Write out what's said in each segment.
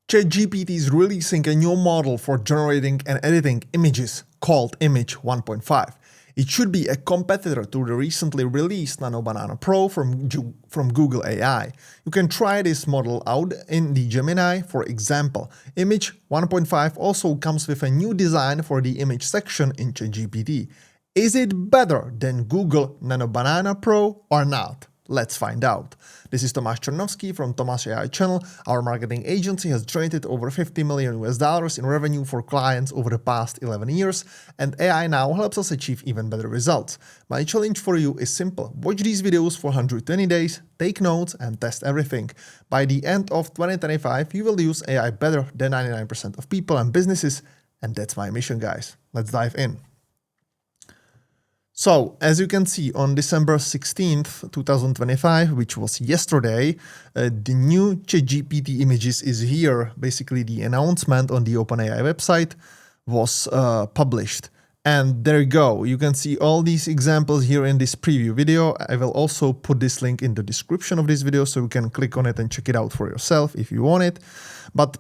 ChatGPT is releasing a new model for generating and editing images called Image 1.5. It should be a competitor to the recently released Nano Banana Pro from Google AI. You can try this model out in the Gemini, for example. Image 1.5 also comes with a new design for the image section in ChatGPT. Is it better than Google Nano Banana Pro or not? Let's find out. This is Tomáš Černovský from Tomáš AI channel. Our marketing agency has generated over $50 million in revenue for clients over the past 11 years, and AI now helps us achieve even better results. My challenge for you is simple. Watch these videos for 120 days, take notes, and test everything. By the end of 2025, you will use AI better than 99% of people and businesses, and that's my mission, guys. Let's dive in. So, as you can see, on December 16th, 2025, which was yesterday, the new ChatGPT images is here. Basically, the announcement on the OpenAI website was published. And there you go. You can see all these examples here in this preview video. I will also put this link in the description of this video, so you can click on it and check it out for yourself if you want it. But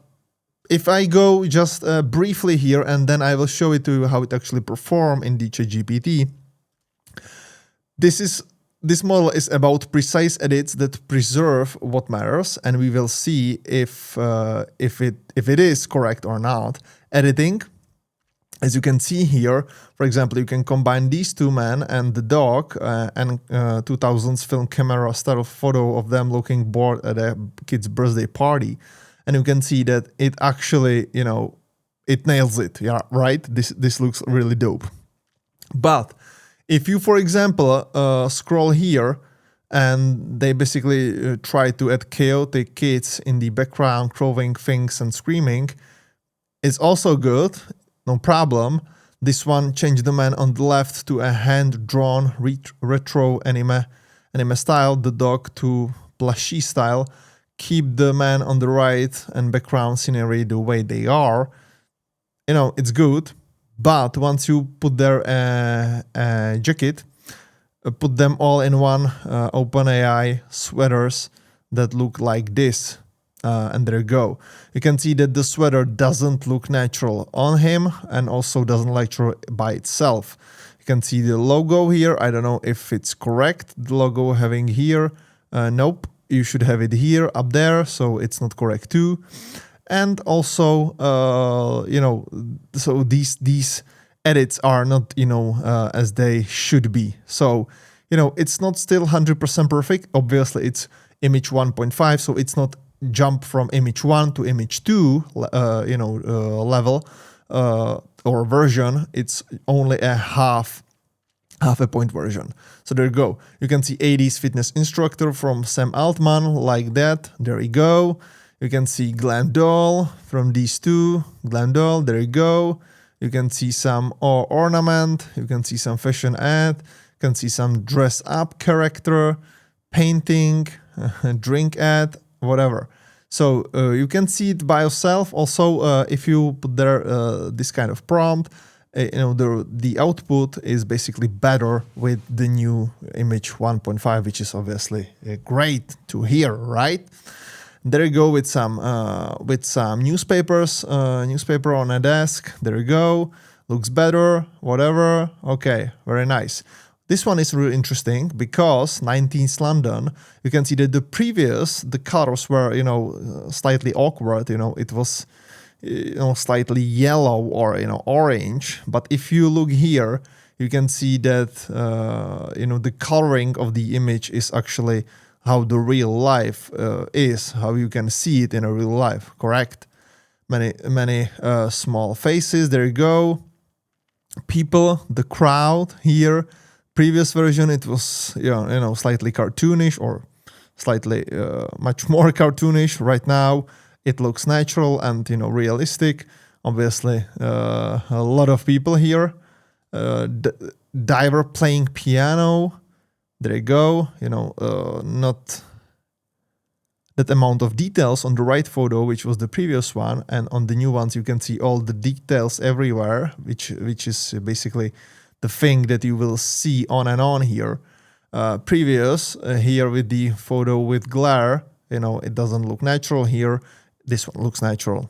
if I go just briefly here, and then I will show it to you how it actually performs in the ChatGPT. This model is about precise edits that preserve what matters, and we will see if it is correct or not. Editing, as you can see here, for example, you can combine these two men and the dog and 2000s film camera style photo of them looking bored at a kid's birthday party, and you can see that it actually, it nails it. Yeah, right. This looks really dope, but if you, for example, scroll here and they basically try to add chaotic kids in the background, throwing things and screaming, it's also good, no problem. This one changed the man on the left to a hand-drawn retro anime style, the dog to plushy style. Keep the man on the right and background scenery the way they are. It's good. But once you put their jacket, put them all in one OpenAI sweaters that look like this, and there you go. You can see that the sweater doesn't look natural on him and also doesn't look natural by itself. You can see the logo here. I don't know if it's correct, the logo having here. Nope, you should have it here, up there, so it's not correct too. And also, so these edits are not, as they should be. So, it's not still 100% perfect. Obviously, it's image 1.5, so it's not jump from image 1 to image 2, level or version. It's only a half a point version. So there you go. You can see 80s fitness instructor from Sam Altman, like that. There you go. You can see glam doll from these two, glam doll, there you go. You can see some ornament, you can see some fashion ad, you can see some dress up character, painting, drink ad, whatever. So you can see it by yourself. Also, if you put there this kind of prompt, the output is basically better with the new image 1.5, which is obviously great to hear, right? There you go with some newspapers, newspaper on a desk. There you go. Looks better, whatever. Okay, very nice. This one is really interesting because 19th London, you can see that the colors were, slightly awkward. It was, slightly yellow or, orange. But if you look here, you can see that, the coloring of the image is actually how the real life is, how you can see it in a real life, correct? Many small faces, there you go. People, the crowd here. Previous version, it was, slightly cartoonish or slightly much more cartoonish. Right now, it looks natural and, realistic. Obviously, a lot of people here. Diver playing piano. There you go, not that amount of details on the right photo, which was the previous one, and on the new ones you can see all the details everywhere, which is basically the thing that you will see on and on here. Previous, here with the photo with glare, it doesn't look natural here. This one looks natural.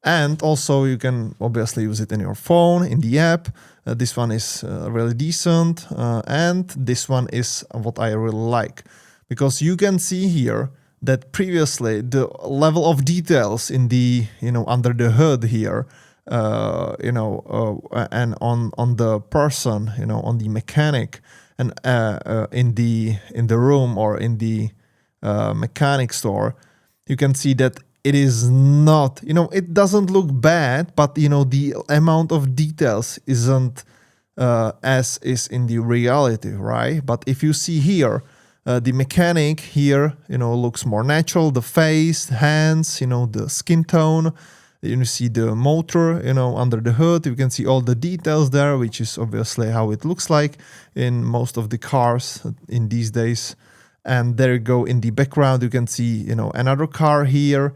And also you can obviously use it in your phone, in the app. This one is really decent. And this one is what I really like. Because you can see here that previously the level of details in the, under the hood here, and on the person, on the mechanic, and in the room or in the mechanic store, you can see that it is not, it doesn't look bad, but the amount of details isn't as is in the reality, right? But if you see here, the mechanic here, looks more natural. The face, hands, the skin tone. You see the motor, under the hood. You can see all the details there, which is obviously how it looks like in most of the cars in these days. And there you go. In the background, you can see, another car here,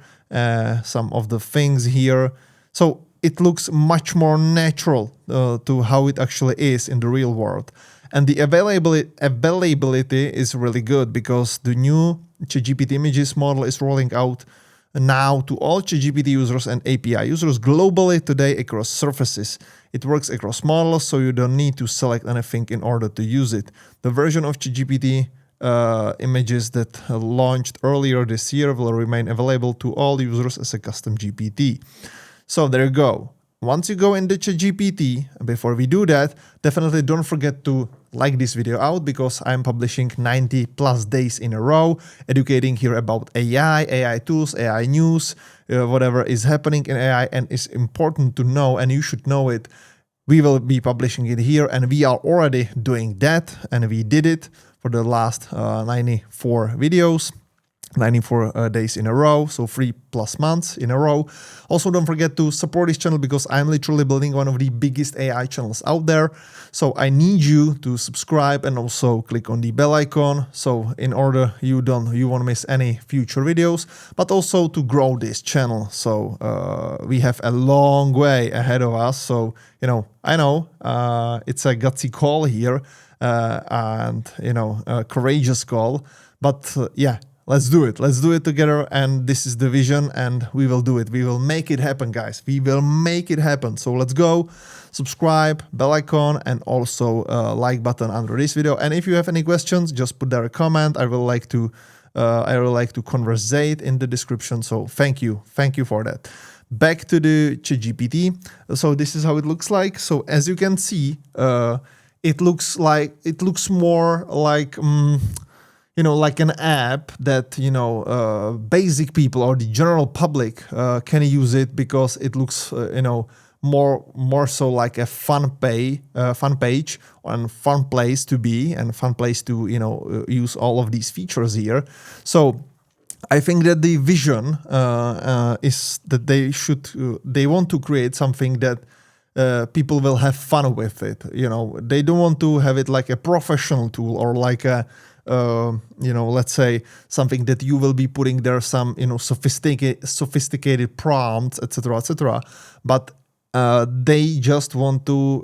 some of the things here. So it looks much more natural to how it actually is in the real world. And the availability is really good because the new ChatGPT images model is rolling out now to all ChatGPT users and API users globally today across surfaces. It works across models, so you don't need to select anything in order to use it. The version of ChatGPT images that launched earlier this year will remain available to all users as a custom GPT. So there you go. Once you go into ChatGPT, before we do that, definitely don't forget to like this video out because I'm publishing 90 plus days in a row, educating here about AI tools, AI news, whatever is happening in AI and is important to know, and you should know it. We will be publishing it here, and we are already doing that, and we did it for the last 94 videos. 94 days in a row, so 3+ months in a row. Also, don't forget to support this channel because I'm literally building one of the biggest AI channels out there. So I need you to subscribe and also click on the bell icon. So in order you won't miss any future videos, but also to grow this channel. So we have a long way ahead of us. So, I know it's a gutsy call here and, a courageous call, but yeah. Let's do it. Let's do it together. And this is the vision, and we will do it. We will make it happen, guys. We will make it happen. So let's go. Subscribe, bell icon, and also like button under this video. And if you have any questions, just put there a comment. I will like to conversate in the description. So thank you for that. Back to the ChatGPT. So this is how it looks like. So as you can see, it looks more like like an app that, basic people or the general public can use it because it looks, more so like a fun page and fun place to be and fun place to, use all of these features here. So I think that the vision is that they want to create something that people will have fun with it. They don't want to have it like a professional tool or like a let's say something that you will be putting there some, sophisticated prompts, etc. But they just want to,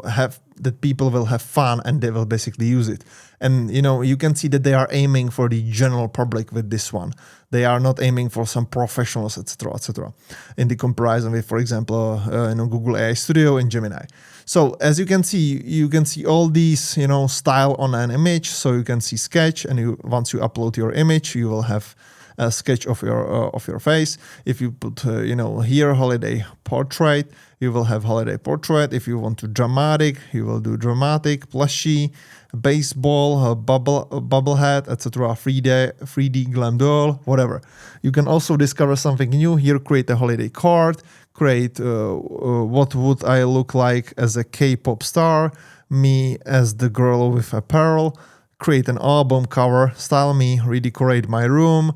have that people will have fun and they will basically use it. And, you can see that they are aiming for the general public with this one. They are not aiming for some professionals, etc. In the comparison with, for example, Google AI Studio and Gemini. So as you can see all these, style on an image. So you can see sketch, and once you upload your image, you will have a sketch of your face. If you put, here holiday portrait, you will have holiday portrait. If you want to dramatic, you will do dramatic, plushy, baseball, bubblehead, etc. 3D glam doll, whatever. You can also discover something new here. Create a holiday card. Create what would I look like as a K-pop star, me as the girl with apparel, create an album cover, style me, redecorate my room,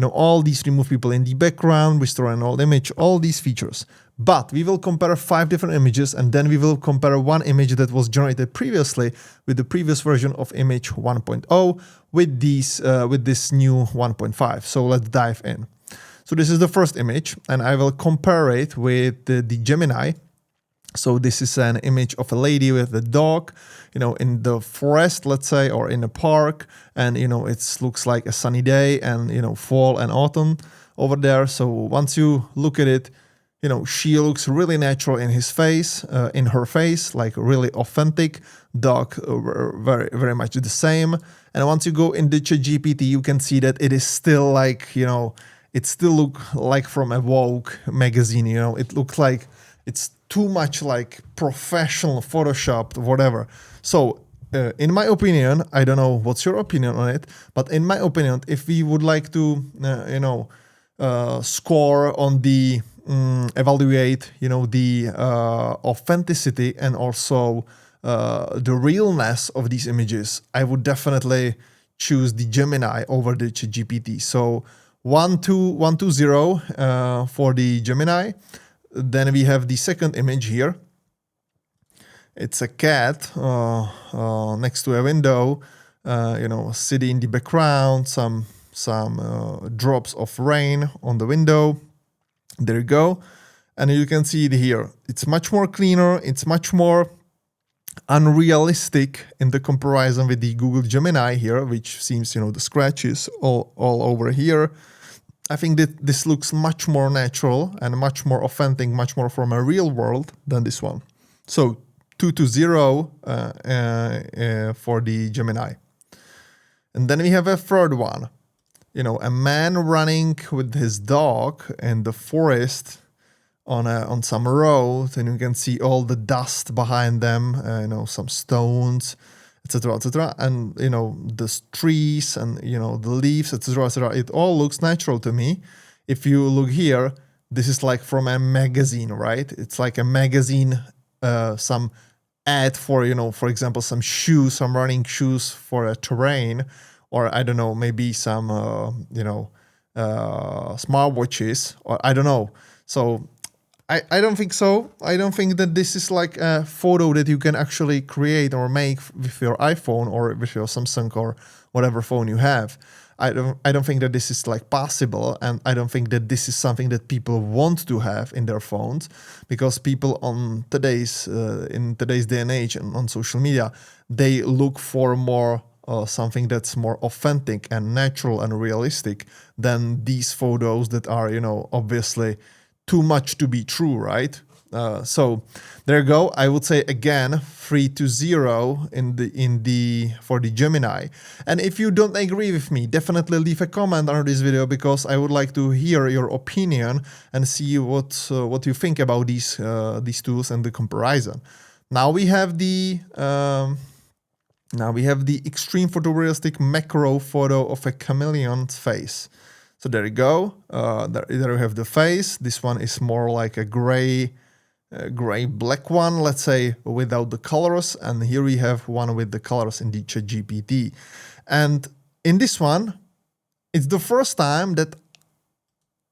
all these, remove people in the background, restore an old image, all these features. But we will compare 5 different images, and then we will compare one image that was generated previously with the previous version of image 1.0 with this new 1.5. So let's dive in. So this is the first image, and I will compare it with the Gemini. So this is an image of a lady with a dog, in the forest, let's say, or in a park. And, it looks like a sunny day and, fall and autumn over there. So once you look at it, you know, she looks really natural in his face, in her face, like really authentic. Dog, very, very much the same. And once you go into ChatGPT, you can see that it is still like, you know, it still look like from a Vogue magazine, you know, it looks like it's too much like professional Photoshopped, whatever. So in my opinion, I don't know what's your opinion on it, but in my opinion, if we would like to, you know, score on the, evaluate, you know, the authenticity and also the realness of these images, I would definitely choose the Gemini over the ChatGPT. So 120 for the Gemini. Then we have the second image here. It's a cat next to a window, you know, city in the background, some drops of rain on the window. There you go. And you can see it here. It's much more cleaner. It's much more unrealistic in the comparison with the Google Gemini here, which seems, you know, the scratches all over here. I think that this looks much more natural and much more authentic, much more from a real world than this one. So 220 for the Gemini. And then we have a third one. You know, a man running with his dog in the forest on some road, and you can see all the dust behind them, you know, some stones, etc., etc., and you know the trees and you know the leaves, etc., etc. It all looks natural to me. If you look here, this is like from a magazine, right? It's like a magazine, some ad for, you know, for example, some shoes, some running shoes for a terrain, or I don't know, maybe some you know, smartwatches, or I don't know. So I don't think so. I don't think that this is like a photo that you can actually create or make with your iPhone or with your Samsung or whatever phone you have. I don't think that this is like possible, and I don't think that this is something that people want to have in their phones, because people on today's in today's day and age and on social media, they look for more something that's more authentic and natural and realistic than these photos that are, you know, obviously too much to be true, right? So there you go. I would say again 320 in the for the Gemini. And if you don't agree with me, definitely leave a comment under this video, because I would like to hear your opinion and see what you think about these tools and the comparison. Now we have the extreme photorealistic macro photo of a chameleon's face. So there you go. There you have the face. This one is more like a gray black one, let's say, without the colors. And here we have one with the colors in the ChatGPT. And in this one, it's the first time that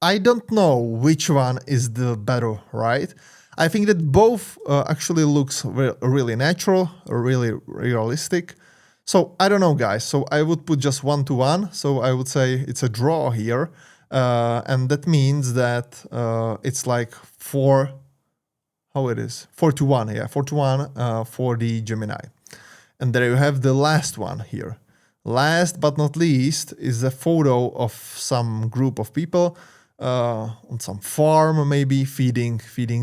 I don't know which one is the better, right? I think that both actually looks really natural, really realistic. So I don't know, guys. So I would put just 1-1. So I would say it's a draw here. And that means that it's like 4-1. Yeah, 4-1 for the Gemini. And there you have the last one here. Last but not least is a photo of some group of people on some farm, maybe feeding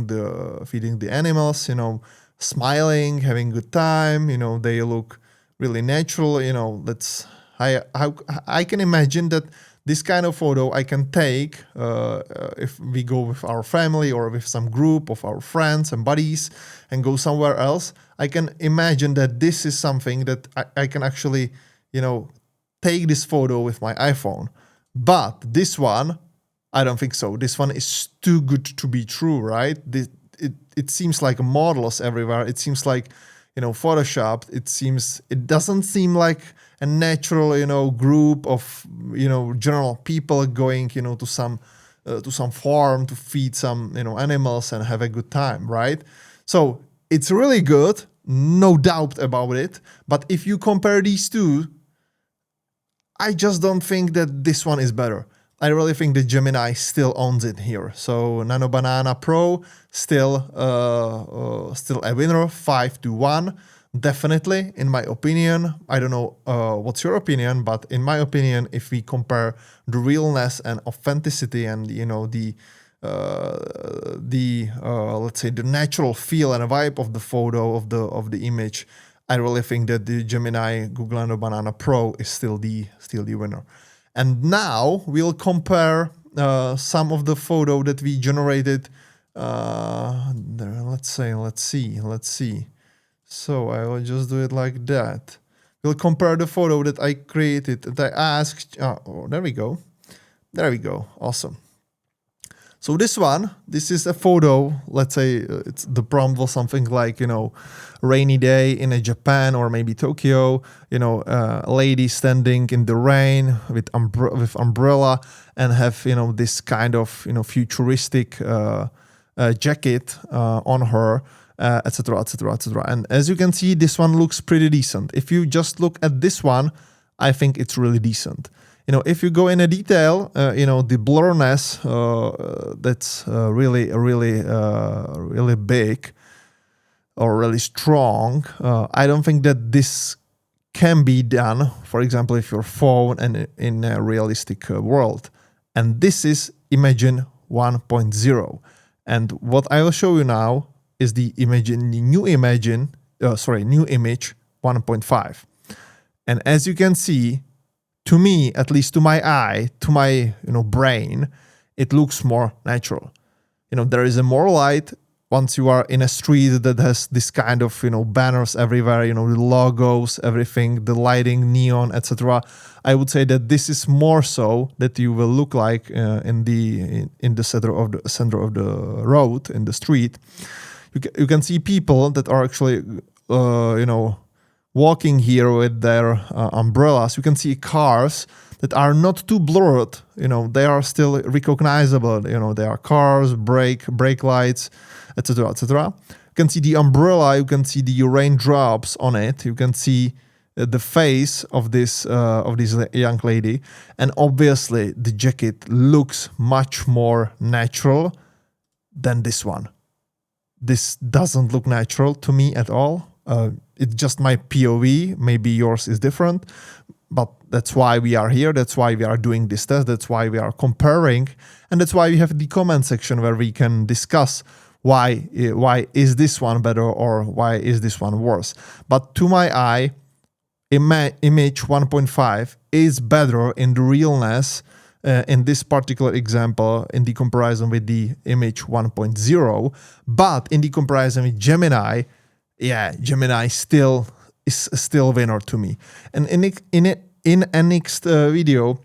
the animals, you know, smiling, having a good time. You know, they look really natural. You know, I can imagine that this kind of photo I can take if we go with our family or with some group of our friends and buddies and go somewhere else. I can imagine that this is something that I can actually, you know, take this photo with my iPhone. But this one, I don't think so. This one is too good to be true, right? It seems like models everywhere. It seems like, you know, photoshopped. It doesn't seem like a natural, you know, group of, you know, general people going, you know, to some farm to feed some, you know, animals and have a good time, right? So it's really good, no doubt about it. But if you compare these two, I just don't think that this one is better. I really think the Gemini still owns it here. So Nano Banana Pro still a winner, 5-1. Definitely, in my opinion, I don't know what's your opinion, but in my opinion, if we compare the realness and authenticity and let's say the natural feel and vibe of the photo of the image, I really think that the Gemini Google Nano Banana Pro is still the winner. And now we'll compare some of the photo that we generated. Let's see. So I will just do it like that. We'll compare the photo that I created, that I asked. Oh, there we go. Awesome. So this is a photo. Let's say the prompt was something like, rainy day in a Japan or maybe Tokyo. A lady standing in the rain with umbrella and have this kind of futuristic jacket on her. Etc. And as you can see, this one looks pretty decent. If you just look at this one, I think it's really decent. If you go in a detail, the blurriness that's really big or really strong. I don't think that this can be done, for example, if your phone and in a realistic world. And this is Imagen 1.0. And what I will show you now is the new image 1.5. And as you can see, to me, at least to my eye, to my brain, it looks more natural. There is a more light once you are in a street that has this kind of banners everywhere, the logos, everything, the lighting, neon, etc. I would say that this is more so that you will look like in the center of the road, in the street. You can see people that are actually, walking here with their umbrellas. You can see cars that are not too blurred. They are still recognizable. They are cars, brake lights, etc., etc. You can see the umbrella. You can see the raindrops on it. You can see the face of this young lady, and obviously the jacket looks much more natural than this one. This doesn't look natural to me at all. It's just my POV. Maybe yours is different, but that's why we are here. That's why we are doing this test. That's why we are comparing, and that's why we have the comment section where we can discuss why is this one better or why is this one worse. But to my eye, Image 1.5 is better in the realness. In this particular example, in the comparison with the Image 1.0, but in the comparison with Gemini, Gemini is still winner to me. And in a next video,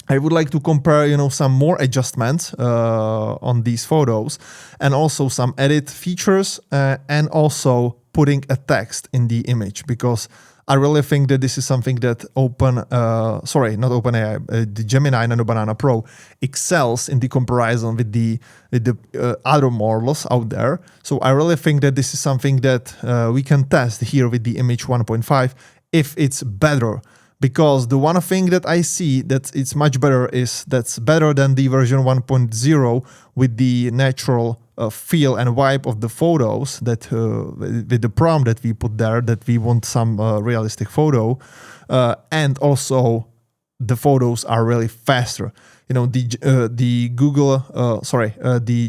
I would like to compare, some more adjustments on these photos, and also some edit features, and also putting a text in the image, because I really think that this is something that the Gemini Nano Banana Pro excels in the comparison with the other models out there. So I really think that this is something that we can test here with the Image 1.5 if it's better. Because the one thing that I see that it's much better is that's better than the version 1.0 with the natural feel and vibe of the photos, that with the prompt that we put there, that we want some realistic photo, and also the photos are really faster. The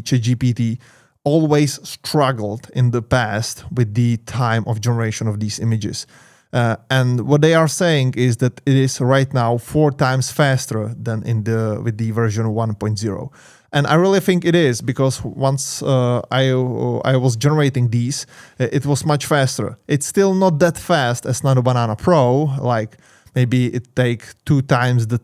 ChatGPT always struggled in the past with the time of generation of these images. And what they are saying is that it is right now 4 times faster than with the version 1.0. And I really think it is, because once I was generating these, it was much faster. It's still not that fast as Nano Banana Pro. Like maybe it takes 2 times the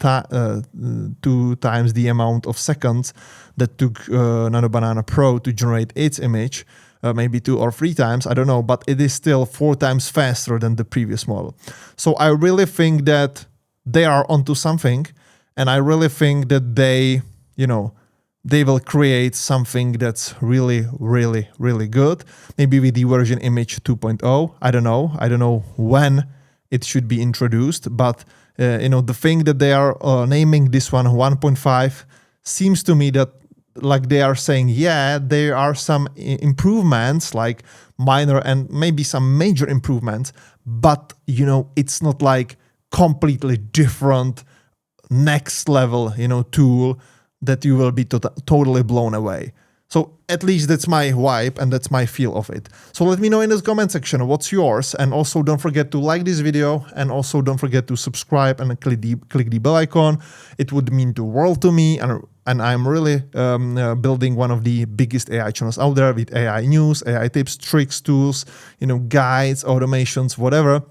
amount of seconds that took Nano Banana Pro to generate its image. Maybe 2 or 3 times, I don't know, but it is still 4 times faster than the previous model. So I really think that they are onto something, and I really think that they will create something that's really, really, really good. Maybe with the version Image 2.0, I don't know when it should be introduced, but the thing that they are naming this one 1.5 seems to me that like they are saying, yeah, there are some improvements, like minor and maybe some major improvements, but you know, it's not like completely different next level, you know, tool that you will be totally blown away. So at least that's my vibe and that's my feel of it. So let me know in the comment section what's yours, and also don't forget to like this video, and also don't forget to subscribe and click the bell icon. It would mean the world to me, and I'm really building one of the biggest AI channels out there with AI news, AI tips, tricks, tools, you know, guides, automations, whatever.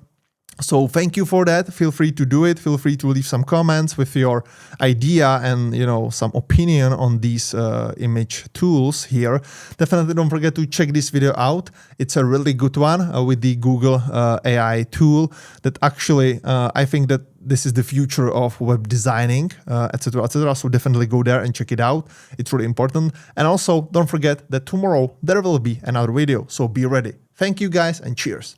So thank you for that. Feel free to do it. Feel free to leave some comments with your idea and, you know, some opinion on these image tools here. Definitely don't forget to check this video out. It's a really good one with the Google AI tool that actually, I think that this is the future of web designing, etc., etc. So definitely go there and check it out. It's really important. And also don't forget that tomorrow there will be another video. So be ready. Thank you guys and cheers.